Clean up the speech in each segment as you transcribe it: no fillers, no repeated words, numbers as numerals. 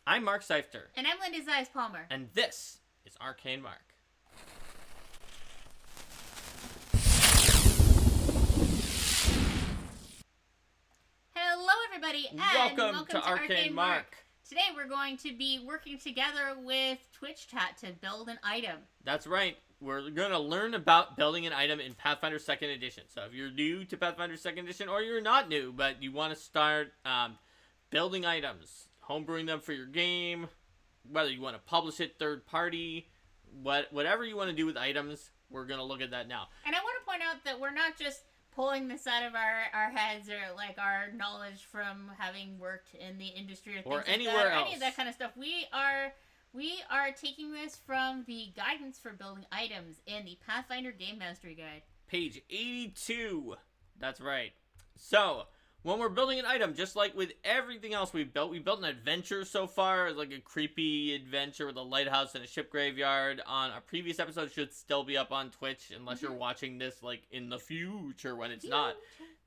I'm Mark Seifter. And I'm Linda Zayas Palmer. And this is Arcane Mark. Hello, everybody, and welcome to Arcane Mark. Today we're going to be working together with Twitch chat to build an item. That's right. We're going to learn about building an item in Pathfinder 2nd Edition. So if you're new to Pathfinder 2nd Edition, or you're not new, but you want to start building items, homebrewing them for your game, whether you want to publish it third party, whatever you want to do with items, we're going to look at that now. And I want to point out that we're not just pulling this out of our heads or like our knowledge from having worked in the industry or things anywhere like that, else. Any of that kind of stuff. We are taking this from the guidance for building items in the Pathfinder Game Mastery Guide. Page 82. That's right. So, when we're building an item, just like with everything else we built an adventure so far, like a creepy adventure with a lighthouse and a ship graveyard. On our previous episode should still be up on Twitch, unless you're watching this like in the future when it's not.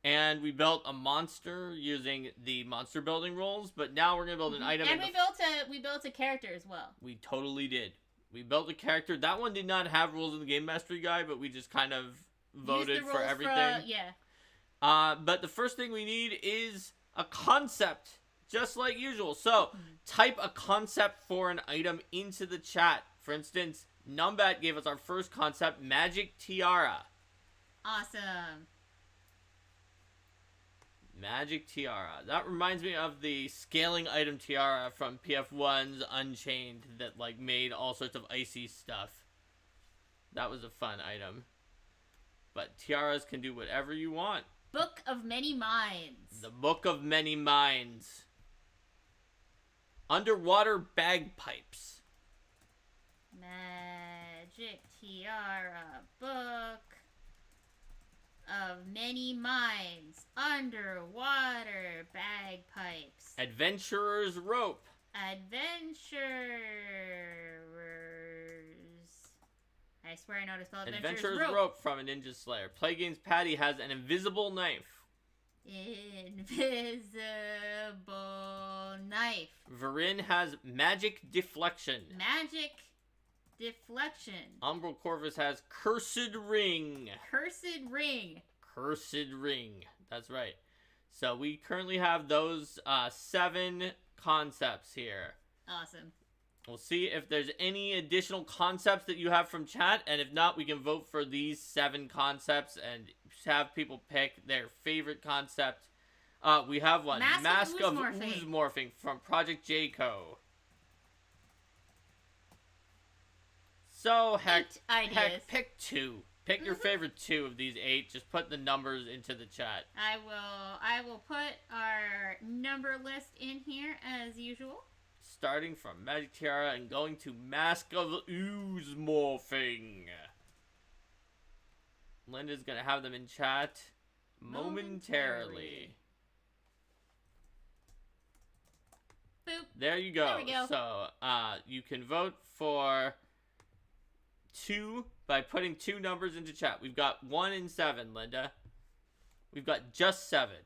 And we built a monster using the monster building rules, but now we're gonna build an item. And we built a character as well. We totally did. We built a character. That one did not have rules in the Game Mastery Guide, but we just kind of voted for everything. But the first thing we need is a concept, just like usual. So, type a concept for an item into the chat. For instance, Numbat gave us our first concept, Magic Tiara. Awesome. Magic Tiara. That reminds me of the scaling item tiara from PF1's Unchained that like made all sorts of icy stuff. That was a fun item. But tiaras can do whatever you want. Book of Many Minds. The Book of Many Minds. Underwater bagpipes. Magic Tiara. Book of Many Minds. Underwater bagpipes. Adventurer's Rope. Adventurers. I swear I know how to spell Adventurer's Rope from a Ninja Slayer. Play Games Patty has an invisible knife. Invisible knife. Varin has Magic Deflection. Magic Deflection. Umbral Corvus has Cursed Ring. Cursed Ring. Cursed Ring. That's right. So we currently have those 7 concepts here. Awesome. We'll see if there's any additional concepts that you have from chat, and if not, we can vote for these 7 concepts and have people pick their favorite concept. We have one. Mask of Ooze Morphing from Project Jayco. So, heck, pick 2. Pick your favorite 2 of these 8. Just put the numbers into the chat. I will put our number list in here as usual. Starting from Magic Tiara and going to Mask of Ooze Morphing. Linda's gonna have them in chat momentarily. Boop. There you go. There we go. So, you can vote for 2 by putting 2 numbers into chat. We've got 1 and 7, Linda. We've got just 7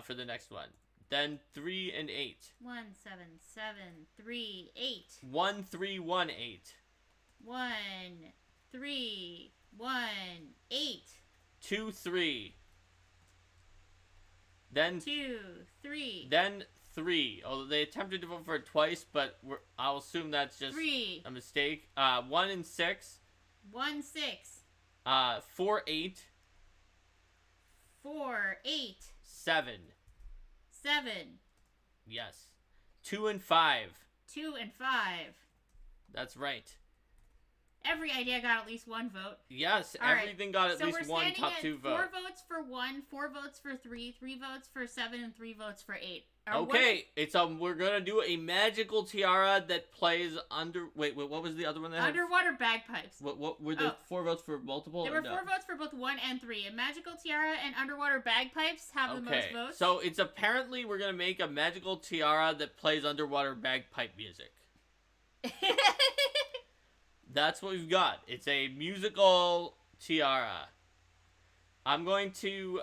for the next one. Then 3 and 8. 1, 7, 7, 3, 8. 1, 3, 1, 8. 1, 3, 1, 8. 2, 3. Then 2, 3. Then 3. Although they attempted to vote for it twice, but I'll assume that's just 3. a mistake. 1 and 6. 1, 6. 4, 8. 4, 8. 7. 7. Yes. 2 and 5. 2 and 5. That's right. Every idea got at least 1 vote. Yes, all everything got at least 1 top 2 vote. 4 votes for 1, 4 votes for 3, 3 votes for 7, and 3 votes for 8. Okay, we're gonna do a magical tiara that plays under. Wait, what was the other one? Underwater bagpipes. What were the 4 votes for multiple? There were 4 votes for both 1 and 3. A magical tiara and underwater bagpipes have the most votes. So it's apparently we're gonna make a magical tiara that plays underwater bagpipe music. That's what we've got. It's a musical tiara. I'm going to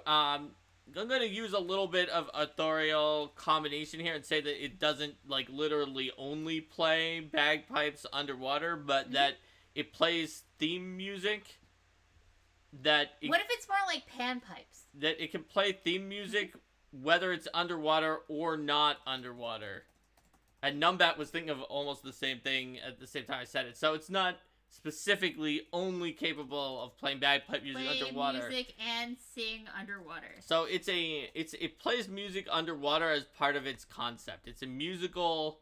I'm gonna use a little bit of authorial combination here and say that it doesn't like literally only play bagpipes underwater, but that it plays theme music. What if it's more like panpipes? That it can play theme music whether it's underwater or not underwater. And Numbat was thinking of almost the same thing at the same time I said it. So it's not specifically only capable of playing bagpipe music underwater. Music and sing underwater. So it plays music underwater as part of its concept. It's a musical,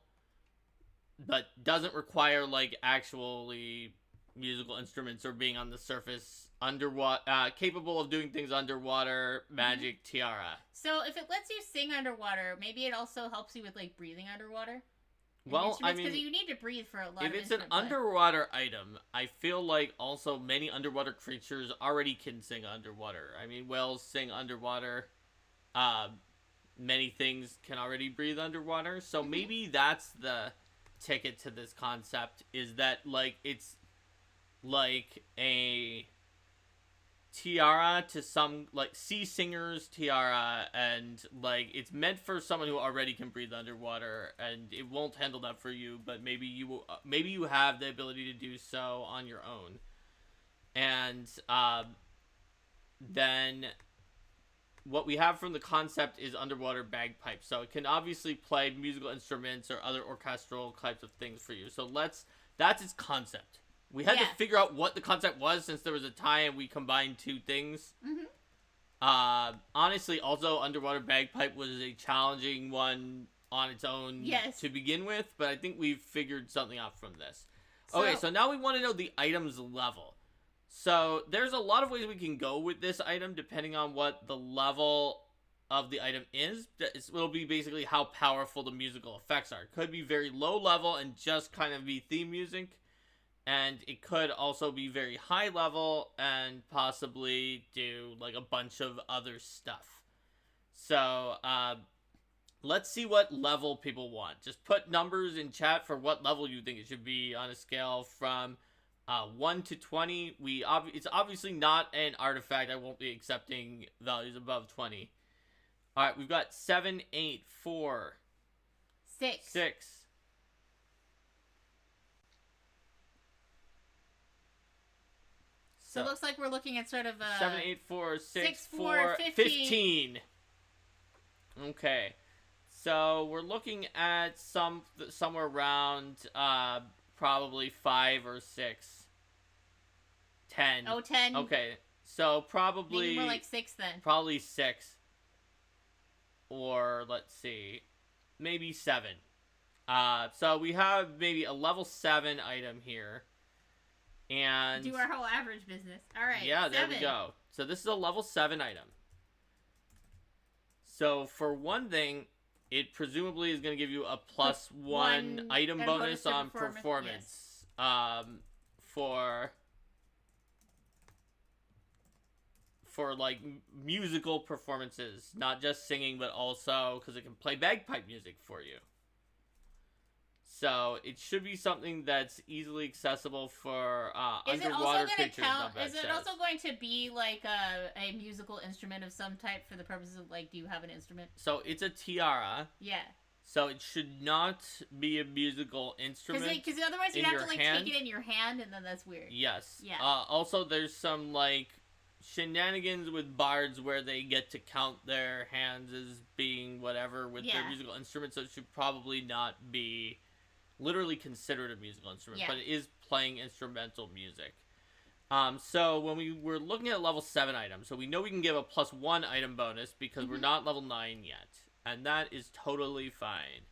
but doesn't require like actually musical instruments or being on the surface underwater. Capable of doing things underwater. Magic tiara. So if it lets you sing underwater, maybe it also helps you with like breathing underwater. Well, I mean, because you need to breathe for a lot of if it's an underwater item, I feel like also many underwater creatures already can sing underwater. I mean, whales sing underwater. Many things can already breathe underwater. So maybe that's the ticket to this concept, is that like it's like a tiara to some like sea singers tiara, and like it's meant for someone who already can breathe underwater, and it won't handle that for you, but maybe you have the ability to do so on your own. And then what we have from the concept is underwater bagpipes, so it can obviously play musical instruments or other orchestral types of things for you. So that's its concept. We had to figure out what the concept was, since there was a tie and we combined two things. Honestly, also, underwater bagpipe was a challenging one on its own to begin with, but I think we've figured something out from this. Okay, so now we want to know the item's level. So there's a lot of ways we can go with this item, depending on what the level of the item is. It'll be basically how powerful the musical effects are. It could be very low level and just kind of be theme music. And it could also be very high level and possibly do like a bunch of other stuff. So let's see what level people want. Just put numbers in chat for what level you think it should be on a scale from 1 to 20. It's obviously not an artifact. I won't be accepting values above 20. All right, we've got 7, 8, 4, 6. So it looks like we're looking at sort of 7, 8, 4, 6, 4, 15. Okay. So we're looking at somewhere around probably 5 or 6. 10. Oh, 10. Okay. So probably maybe more like 6 then. Probably 6. Or let's see. Maybe 7. So we have maybe a level 7 item here. And do our whole average business. All right. Yeah, 7. There we go. So this is a level 7 item. So for one thing, it presumably is going to give you a plus one item bonus on performance. Yes. For like musical performances, not just singing, but also because it can play bagpipe music for you. So it should be something that's easily accessible for underwater creatures. Is it also going to be like a musical instrument of some type for the purposes of like, do you have an instrument? So it's a tiara. Yeah. So it should not be a musical instrument. Because otherwise you'd have to like take it in your hand, and then that's weird. Yes. Yeah. Also, there's some like shenanigans with bards where they get to count their hands as being whatever with their musical instrument. So it should probably not be literally considered a musical instrument, but it is playing instrumental music. So when we were looking at level 7 items, so we know we can give a plus 1 item bonus because we're not level 9 yet, and that is totally fine.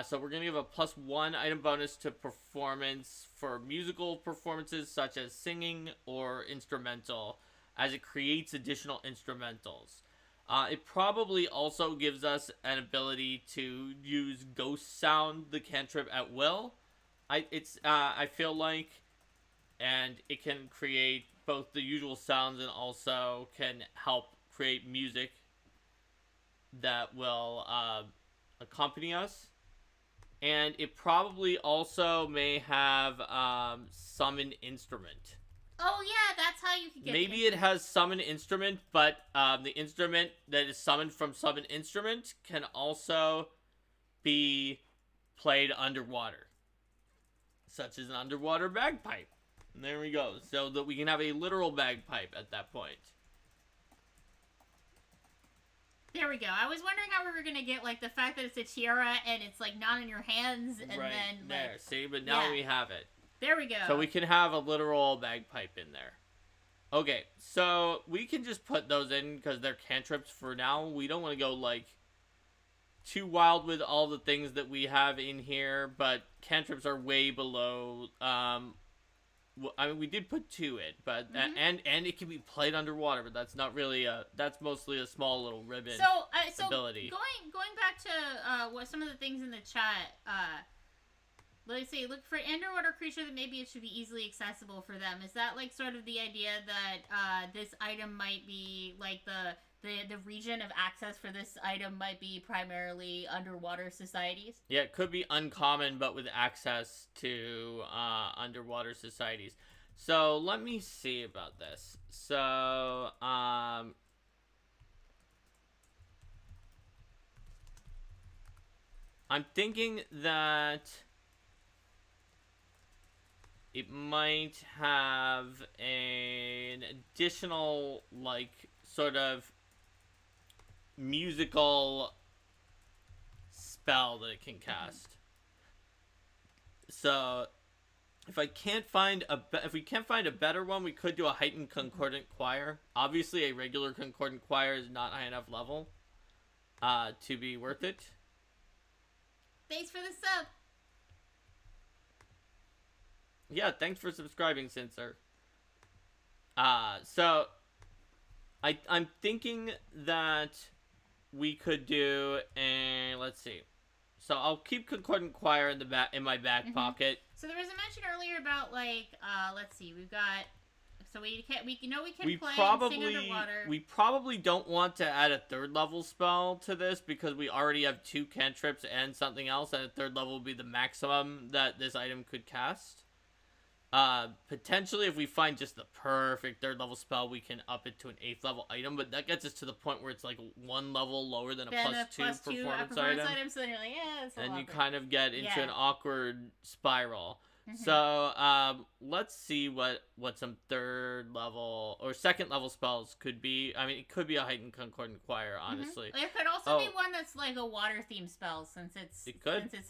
So we're going to give a plus 1 item bonus to performance for musical performances such as singing or instrumental, as it creates additional instrumentals. It probably also gives us an ability to use Ghost Sound, the cantrip, at will. I feel like, and it can create both the usual sounds and also can help create music that will accompany us. And it probably also may have summon instrument. Oh yeah, that's how you can get. Maybe it has summon instrument, but the instrument that is summoned from summon instrument can also be played underwater, such as an underwater bagpipe. And there we go. So that we can have a literal bagpipe at that point. There we go. I was wondering how we were gonna get like the fact that it's a tiara and it's like not in your hands, and right then there. like, See, but now we have it. There we go. So we can have a literal bagpipe in there. Okay, so we can just put those in because they're cantrips for now. We don't want to go like too wild with all the things that we have in here, but cantrips are way below. I mean, we did put 2 in, but and it can be played underwater, but that's not really that's mostly a small little ribbon. So ability. Going back to what some of the things in the chat. Let's say, look for underwater creature that maybe it should be easily accessible for them. Is that like sort of the idea that this item might be like the region of access for this item might be primarily underwater societies? Yeah, it could be uncommon, but with access to underwater societies. So let me see about this. So I'm thinking that it might have an additional, like, sort of musical spell that it can cast. So, if we can't find a better one, we could do a heightened concordant choir. Obviously, a regular concordant choir is not high enough level to be worth it. Thanks for the sub. Yeah, thanks for subscribing, Sensor. So I'm thinking that we could do a, let's see. So I'll keep Concordant Choir in my back pocket. So there was a mention earlier about like let's see, we've got, so we can play and sing underwater. We probably don't want to add a 3rd level spell to this because we already have 2 cantrips and something else, and a 3rd level would be the maximum that this item could cast. Potentially if we find just the perfect 3rd level spell, we can up it to an 8th level item, but that gets us to the point where it's like 1 level lower than a plus 2 performance item. So then you're like, yeah, that's a and lot you kind of get into an awkward spiral. Mm-hmm. So, let's see what some 3rd level or 2nd level spells could be. I mean, it could be a heightened concordant choir, honestly. It could also be one that's like a water themed spell since it's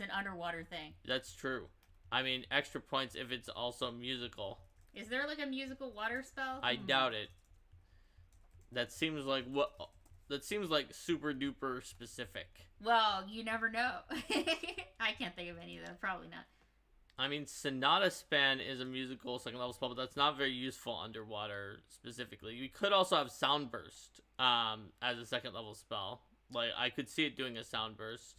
an underwater thing. That's true. I mean, extra points if it's also musical. Is there like a musical water spell? I doubt it. That seems like super duper specific. Well, you never know. I can't think of any of them. Probably not. I mean, Sonata Span is a musical 2nd level spell, but that's not very useful underwater specifically. You could also have Sound Burst as a 2nd level spell. Like, I could see it doing a Sound Burst.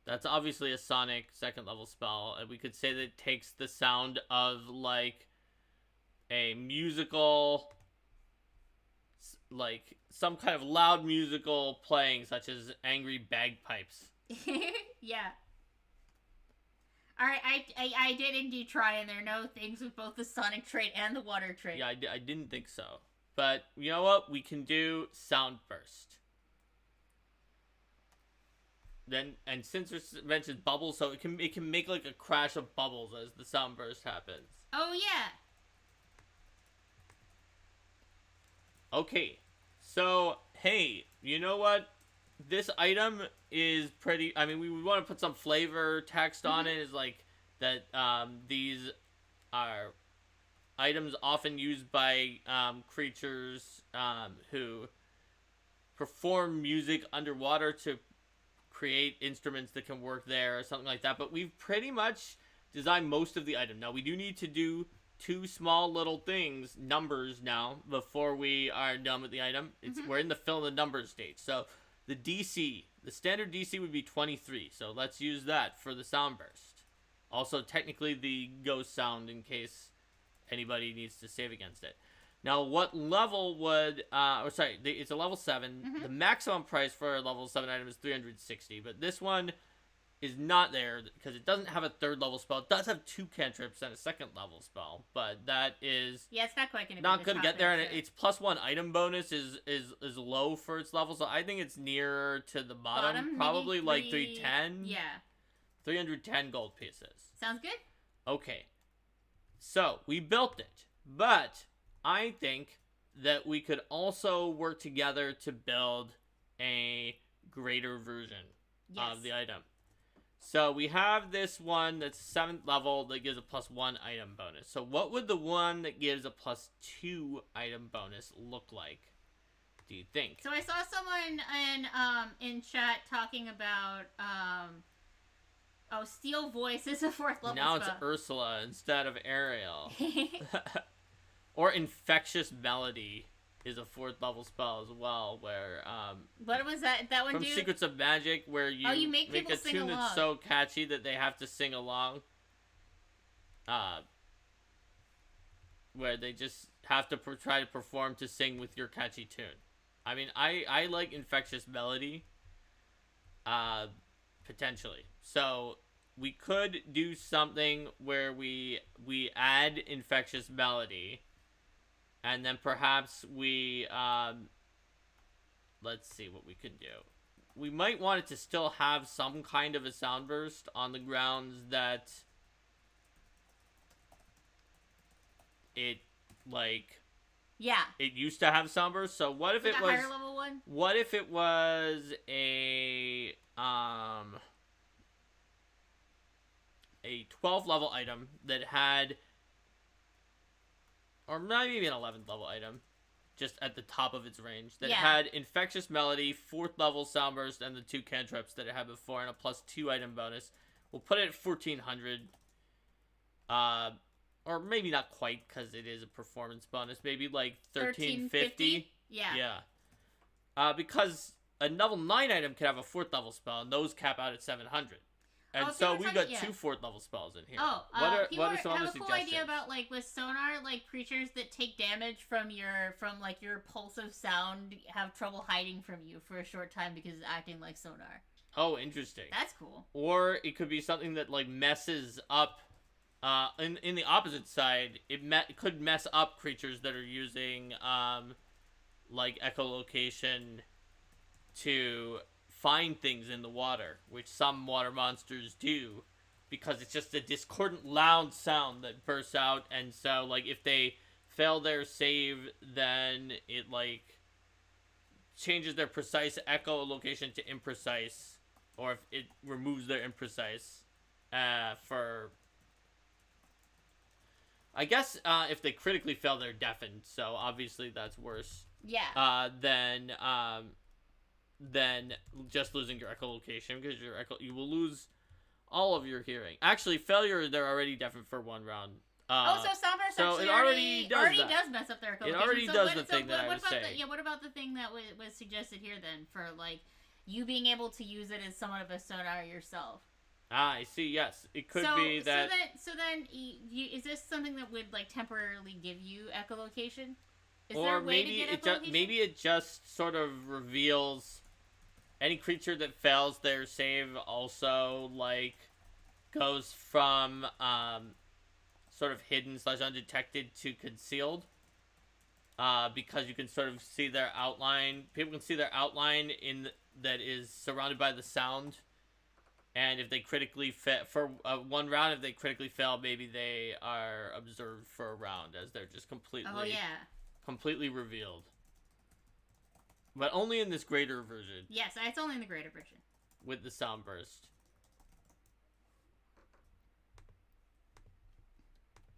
That's obviously a sonic 2nd level spell, and we could say that it takes the sound of, like, a musical, like, some kind of loud musical playing, such as angry bagpipes. Yeah. Alright, I did indeed try, and there are no things with both the sonic trait and the water trait. Yeah, I didn't think so. But, you know what? We can do Sound Burst. Then, and Sensor mentioned bubbles, so it can make like a crash of bubbles as the sound burst happens. Oh yeah. Okay, so hey, you know what? This item is pretty. I mean, we would want to put some flavor text on it. Is like that. These are items often used by creatures who perform music underwater to create instruments that can work there or something like that, but we've pretty much designed most of the item. Now we do need to do 2 small little things, numbers now, before we are done with the item. We're in the fill in the numbers stage. So the DC, the standard DC would be 23, so let's use that for the sound burst. Also technically the ghost sound in case anybody needs to save against it. Now, what level would, it's a level 7. The maximum price for a level 7 item is 360, but this one is not there because it doesn't have a 3rd level spell. It does have 2 cantrips and a 2nd level spell, but that is Yeah, it's not quite going to be not going to get there, and so. its +1 item bonus is low for its level, so I think it's nearer to the bottom probably like 310. Yeah. 310 gold pieces. Sounds good. Okay. So, we built it, but I think that we could also work together to build a greater version of the item. So we have this one that's 7th level that gives a +1 item bonus. So what would the one that gives a +2 item bonus look like, do you think? So I saw someone in chat talking about Steel Voice is a 4th level now spell. It's Ursula instead of Ariel. Or Infectious Melody is a 4th level spell as well, where what was that one from Secrets of Magic, where you make a tune that's so catchy that they have to sing along, where they just have to try to perform to sing with your catchy tune. I mean, I like Infectious Melody potentially, so we could do something where we add Infectious Melody. And then perhaps we, let's see what we could do. We might want it to still have some kind of a sound burst on the grounds that it, like... Yeah. It used to have sound burst. So what if it was... a higher level one? What if it was a 12th level item that had... Or maybe an 11th level item, just at the top of its range, that had Infectious Melody, 4th level Sound Burst, and the 2 cantrips that it had before, and a +2 item bonus. We'll put it at 1400. Or maybe not quite, because it is a performance bonus. Maybe like 1350. Yeah. Yeah. Because a level 9 item can have a 4th level spell, and those cap out at 700. And so we've got 2 4th level spells in here. What are some other suggestions? Have a cool idea about, like, with sonar, like, creatures that take damage from your pulse of sound have trouble hiding from you for a short time because it's acting like sonar. Oh, interesting. That's cool. Or it could be something that, like, messes up, in the opposite side, it could mess up creatures that are using, like, echolocation to find things in the water, which some water monsters do, because it's just a discordant loud sound that bursts out, and so, like, if they fail their save, then it, like, changes their precise echolocation to imprecise, or if it removes their imprecise, for... I guess, if they critically fail, they're deafened, so obviously that's worse. Yeah. Than just losing your echolocation, because you will lose all of your hearing. Actually, failure, they're already deafened for 1 round. So Soundburst it already does mess up their echolocation. It already does the thing that I was saying. What about the thing that was suggested here then, for, like, you being able to use it as somewhat of a sonar yourself? I see, yes. It could be that... So then, is this something that would, like, temporarily give you echolocation? Is or there a way maybe to get echolocation? maybe it just sort of reveals... Any creature that fails their save also, like, goes from, sort of hidden / undetected to concealed. Because you can sort of see their outline. People can see their outline that is surrounded by the sound. And if they critically fail, for 1 round, if they critically fail, maybe they are observed for a round, as they're just completely revealed. But only in this greater version. Yes, it's only in the greater version. With the sound burst.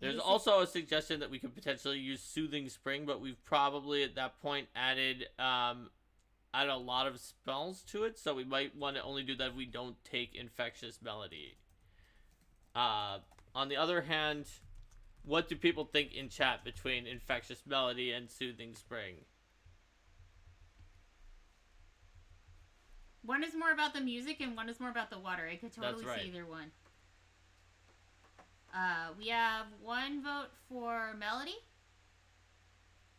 There's also a suggestion that we could potentially use Soothing Spring, but we've probably at that point added a lot of spells to it, so we might want to only do that if we don't take Infectious Melody. On the other hand, what do people think in chat between Infectious Melody and Soothing Spring? One is more about the music and one is more about the water. I could totally see either one. We have 1 vote for Melody.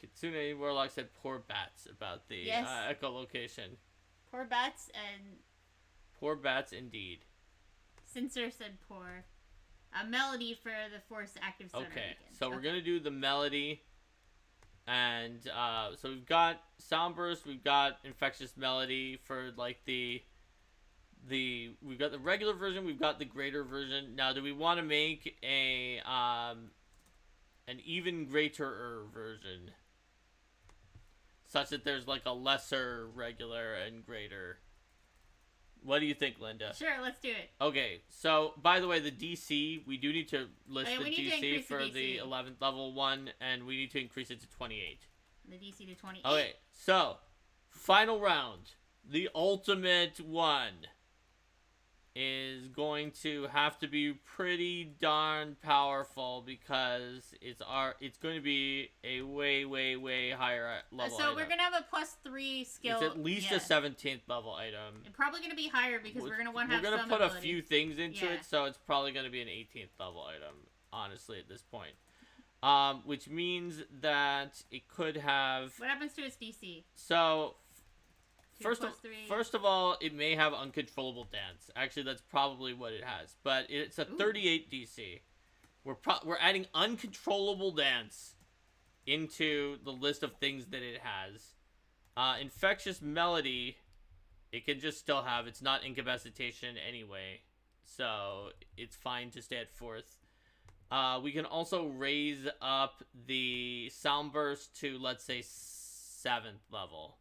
Kitsune Warlock said poor bats about the echolocation. Poor bats and... Poor bats indeed. Censor said poor. A melody for the Force active sonar. Okay, Beacon. so we're gonna do the melody, and so we've got sound burst, we've got infectious melody for like we've got the regular version, we've got the greater version. Now, do we want to make an even greater version, such that there's like a lesser, regular, and greater? What do you think, Linda? Sure, let's do it. Okay, so by the way, the DC, we do need to list the we need to DC increase the for DC. the 11th level one, and we need to increase it to 28. The DC to 28. Okay, so final round, the ultimate one is going to have to be pretty darn powerful because it's going to be a way higher level. So item. we're gonna have a +3 skill. It's at least a 17th level item. It's probably gonna be higher because we're gonna want to have. We're gonna some put abilities. a few things into Yeah. it, so it's probably gonna be an 18th level item. Honestly, at this point, which means that it could have. What happens to its DC? So. 2 First plus 3. first of all, it may have uncontrollable dance. Actually, that's probably what it has. But it's a 38 DC. We're adding uncontrollable dance into the list of things that it has. Infectious melody, it can just still have. It's not incapacitation anyway, so it's fine to stay at 4th. We can also raise up the sound burst to, let's say, 7th level.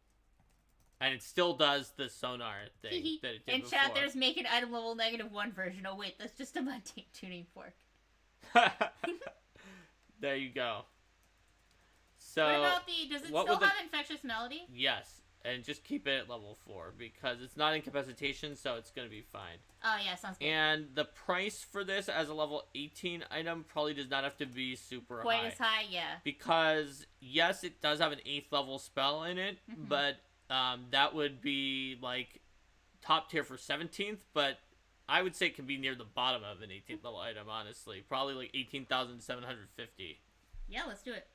And it still does the sonar thing that it did In before. chat, there's make it item level -1 version. Oh wait, that's just a mundane tuning fork. There you go. So What about does it still have infectious melody? Yes, and just keep it at level 4 because it's not incapacitation, so it's gonna be fine. Oh yeah, sounds good. And the price for this as a level 18 item probably does not have to be super Quite as high, yeah. Because yes, it does have an 8th level spell in it, but that would be like top tier for 17th, but I would say it can be near the bottom of an 18th level item, honestly. Probably like 18,750. Yeah, let's do it.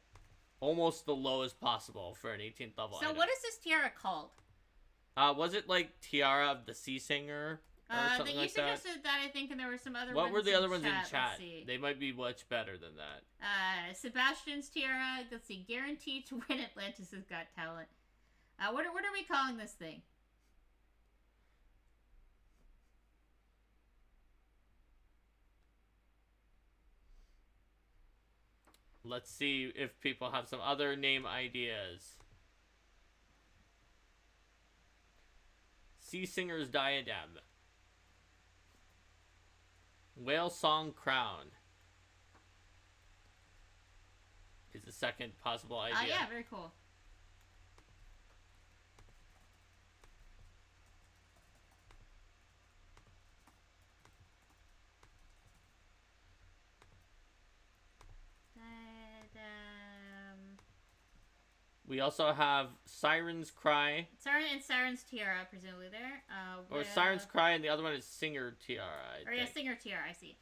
Almost the lowest possible for an 18th level item. So what is this tiara called? Was it like Tiara of the Sea Singer? Or something you like that? suggested that, I think, and there were some other What ones were the other ones in Let's chat? see. They might be much better than that. Sebastian's tiara, let's see, guaranteed to win Atlantis has Got Talent. What are we calling this thing? Let's see if people have some other name ideas. Sea Singer's Diadem. Whale Song Crown is the second possible idea. Yeah, very cool. We also have Siren's Cry. Siren and Siren's Tiara, presumably there. Or Siren's Cry, and the other one is Singer Tiara, I think. Yeah, Singer Tiara, I see.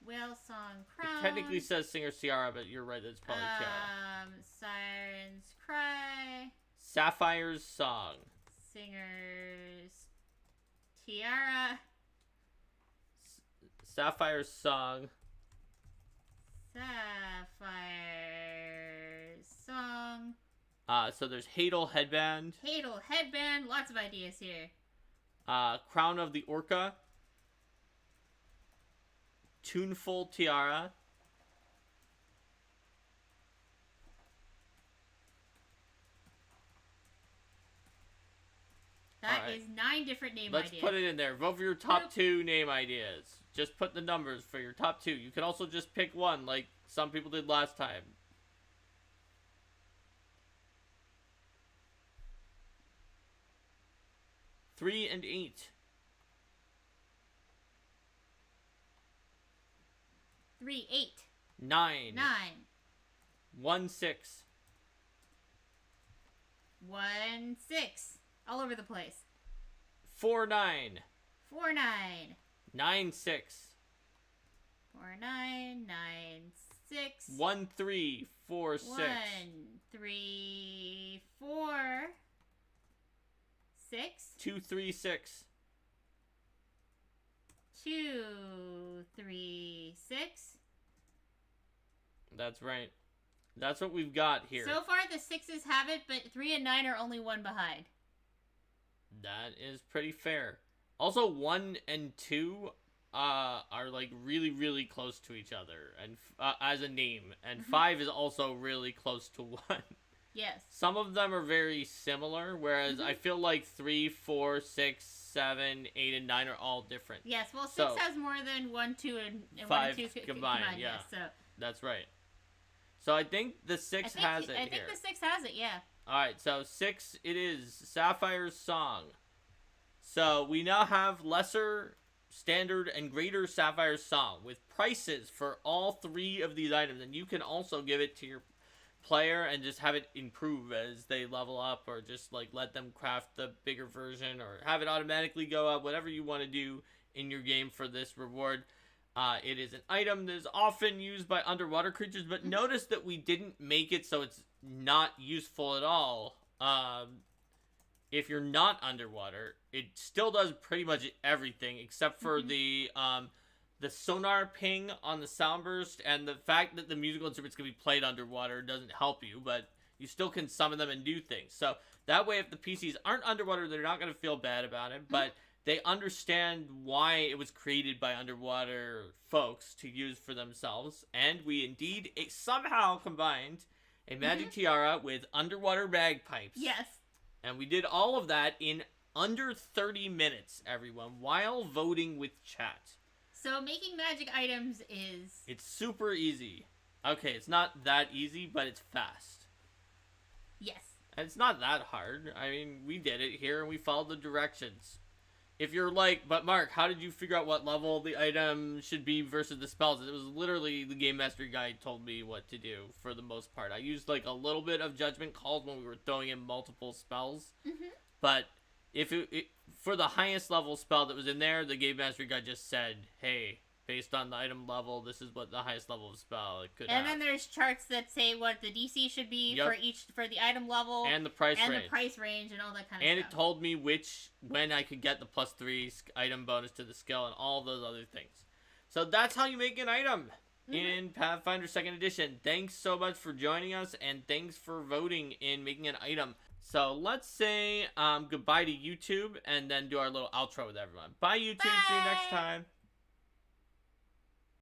Whale Song Crown. It technically says Singer Tiara, but you're right, it's probably Tiara. Siren's Cry. Sapphire's Song. Singer's Tiara. Sapphire's Song. Sapphire's Song. So there's Hadal Headband. Hadal Headband. Lots of ideas here. Crown of the Orca. Tuneful Tiara. That is 9 different name ideas. Let's put it in there. Vote for your top 2 name ideas. Just put the numbers for your top 2. You can also just pick one, like some people did last time. Three and 8. 3, 8. 9. 9. 1, 6. 1, 6. All over the place. 4, 9. 4, 9. 9, 6. 4, 9. 9, 6. 1, 3. 4, 6. 1, 3, 4. 6. 2, 3, 6. 2, 6. That's right. That's what we've got here. So far, the 6s have it, but 3 and 9 are only one behind. That is pretty fair. Also, 1 and 2 are like really, really close to each other, and as a name, and 5 is also really close to 1. Yes. Some of them are very similar, whereas I feel like 3, 4, 6, 7, 8, and 9 are all different. Yes, well, 6 So, has more than 1, 2, and 5 1 and 2 combined, yeah. Yes, so. That's right. So I think the 6 has it here. I think the 6 has it, yeah. Alright, so 6 it is. Sapphire's Song. So we now have lesser, standard, and greater Sapphire's Song with prices for all 3 of these items. And you can also give it to your player and just have it improve as they level up, or just like let them craft the bigger version, or have it automatically go up, whatever you want to do in your game for this reward. It is an item that is often used by underwater creatures, but notice that we didn't make it so it's not useful at all. If you're not underwater, it still does pretty much everything except for the sonar ping on the soundburst, and the fact that the musical instruments can be played underwater doesn't help you, but you still can summon them and do things. So that way, if the PCs aren't underwater, they're not going to feel bad about it, but they understand why it was created by underwater folks to use for themselves. And we indeed somehow combined a magic tiara with underwater bagpipes. Yes. And we did all of that in under 30 minutes, everyone, while voting with chat. So making magic items is... It's super easy. Okay, it's not that easy, but it's fast. Yes. And it's not that hard. I mean, we did it here and we followed the directions. If you're like, but Mark, how did you figure out what level the item should be versus the spells? It was literally the Game Master Guide told me what to do for the most part. I used like a little bit of judgment calls when we were throwing in multiple spells. But if it for the highest level spell that was in there, the Game Master Guide just said, hey, based on the item level, this is what the highest level of spell it could have. And then there's charts that say what the DC should be for the item level. And the price range. And the price range and all that kind of and stuff. And it told me when I could get the +3 item bonus to the skill and all those other things. So that's how you make an item in Pathfinder 2nd Edition. Thanks so much for joining us, and thanks for voting in making an item. So let's say goodbye to YouTube and then do our little outro with everyone. Bye, YouTube. Bye. See you next time.